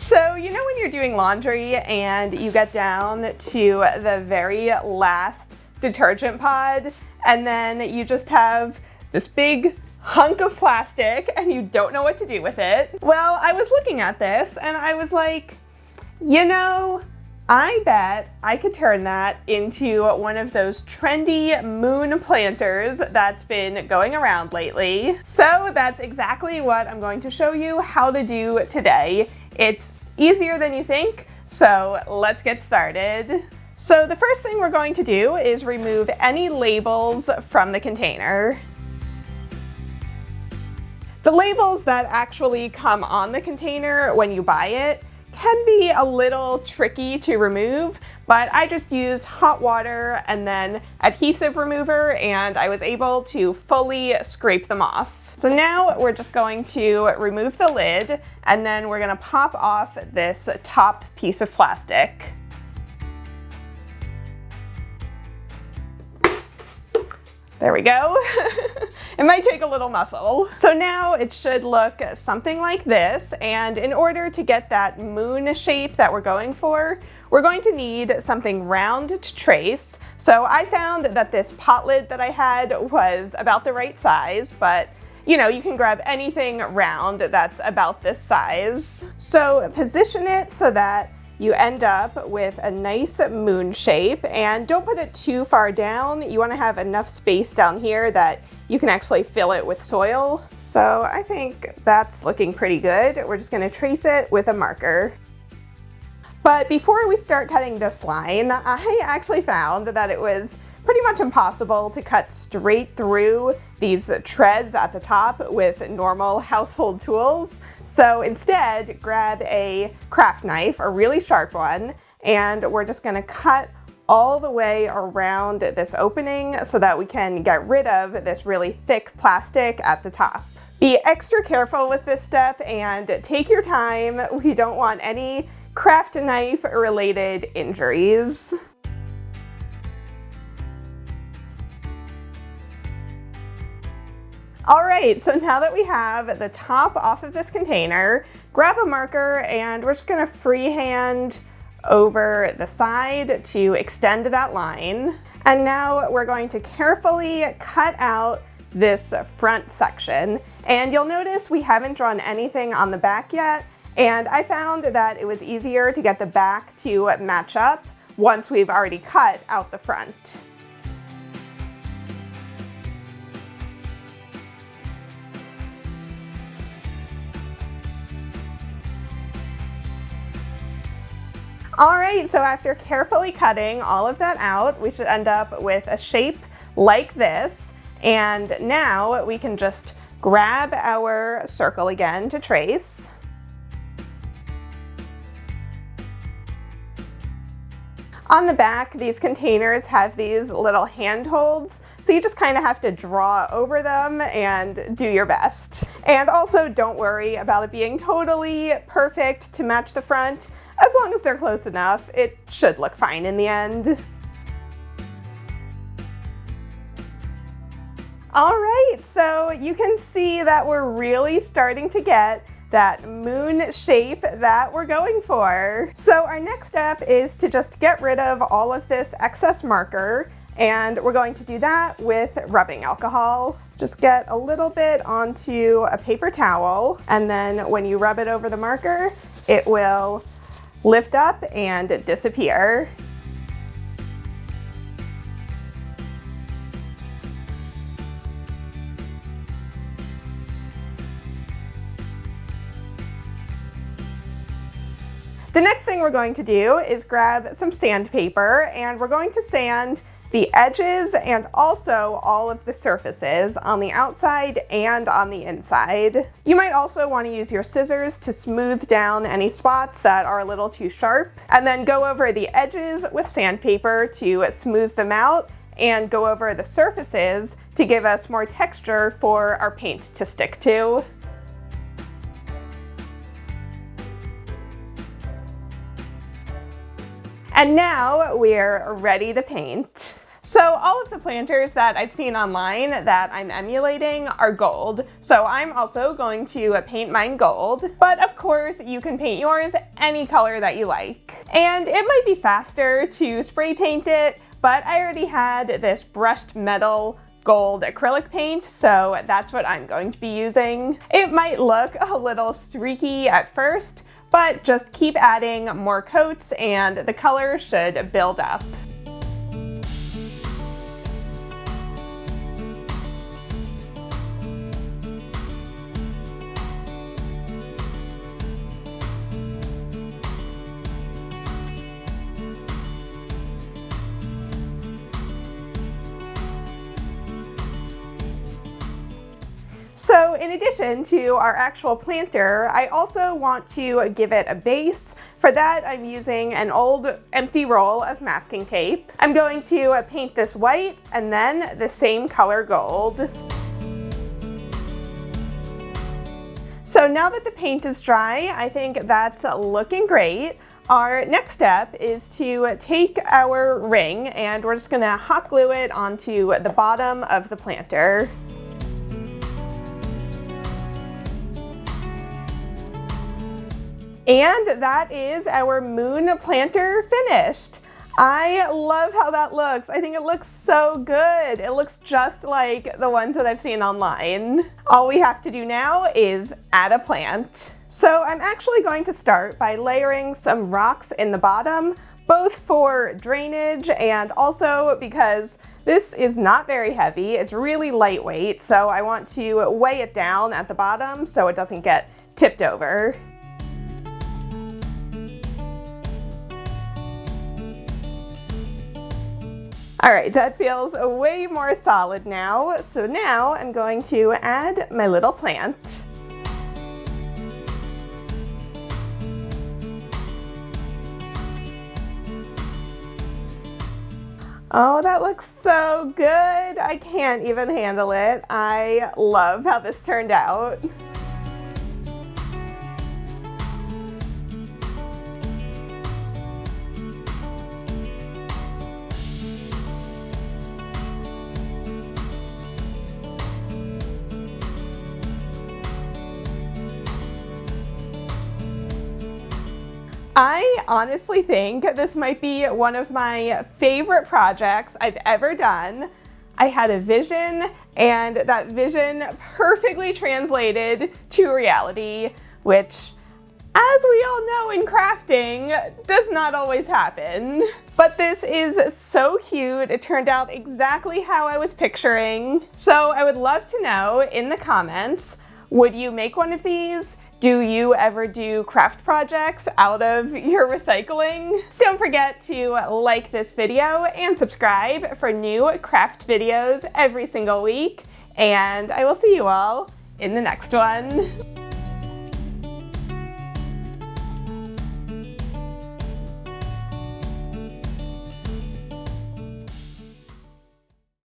So, you know when you're doing laundry and you get down to the very last detergent pod and then you just have this big hunk of plastic and you don't know what to do with it? Well, I was looking at this and I was like, you know, I bet I could turn that into one of those trendy moon planters that's been going around lately. So that's exactly what I'm going to show you how to do today. It's easier than you think, so let's get started. So the first thing we're going to do is remove any labels from the container. The labels that actually come on the container when you buy it can be a little tricky to remove, but I just use hot water and then adhesive remover and I was able to fully scrape them off. So now we're just going to remove the lid and then we're gonna pop off this top piece of plastic. There we go. It might take a little muscle. So now it should look something like this, and in order to get that moon shape that we're going for, we're going to need something round to trace. So I found that this pot lid that I had was about the right size, but you know, you can grab anything round that's about this size. So position it so that you end up with a nice moon shape, and don't put it too far down. You want to have enough space down here that you can actually fill it with soil. So I think that's looking pretty good. We're just going to trace it with a marker. But before we start cutting this line, I actually found that it was pretty much impossible to cut straight through these treads at the top with normal household tools. So instead, grab a craft knife, a really sharp one, and we're just gonna cut all the way around this opening so that we can get rid of this really thick plastic at the top. Be extra careful with this step and take your time. We don't want any craft knife related injuries. All right, so now that we have the top off of this container, grab a marker and we're just gonna freehand over the side to extend that line. And now we're going to carefully cut out this front section. And you'll notice we haven't drawn anything on the back yet. And I found that it was easier to get the back to match up once we've already cut out the front. All right, so after carefully cutting all of that out, we should end up with a shape like this. And now we can just grab our circle again to trace. On the back, these containers have these little handholds, so you just kind of have to draw over them and do your best. And also don't worry about it being totally perfect to match the front. As long as they're close enough, it should look fine in the end. All right, so you can see that we're really starting to get that moon shape that we're going for. So our next step is to just get rid of all of this excess marker, and we're going to do that with rubbing alcohol. Just get a little bit onto a paper towel, and then when you rub it over the marker, it will lift up and disappear. The next thing we're going to do is grab some sandpaper, and we're going to sand the edges and also all of the surfaces on the outside and on the inside. You might also want to use your scissors to smooth down any spots that are a little too sharp, and then go over the edges with sandpaper to smooth them out, and go over the surfaces to give us more texture for our paint to stick to. And now we're ready to paint. So all of the planters that I've seen online that I'm emulating are gold. So I'm also going to paint mine gold, but of course you can paint yours any color that you like. And it might be faster to spray paint it, but I already had this brushed metal gold acrylic paint, so that's what I'm going to be using. It might look a little streaky at first, but just keep adding more coats and the color should build up. So in addition to our actual planter, I also want to give it a base. For that, I'm using an old empty roll of masking tape. I'm going to paint this white and then the same color gold. So now that the paint is dry, I think that's looking great. Our next step is to take our ring and we're just gonna hot glue it onto the bottom of the planter. And that is our moon planter finished. I love how that looks. I think it looks so good. It looks just like the ones that I've seen online. All we have to do now is add a plant. So I'm actually going to start by layering some rocks in the bottom, both for drainage and also because this is not very heavy. It's really lightweight, so I want to weigh it down at the bottom so it doesn't get tipped over. All right, that feels way more solid now. So now I'm going to add my little plant. Oh, that looks so good. I can't even handle it. I love how this turned out. I honestly think this might be one of my favorite projects I've ever done. I had a vision, and that vision perfectly translated to reality, which, as we all know in crafting, does not always happen. But this is so cute. It turned out exactly how I was picturing. So I would love to know in the comments, would you make one of these? Do you ever do craft projects out of your recycling? Don't forget to like this video and subscribe for new craft videos every single week. And I will see you all in the next one.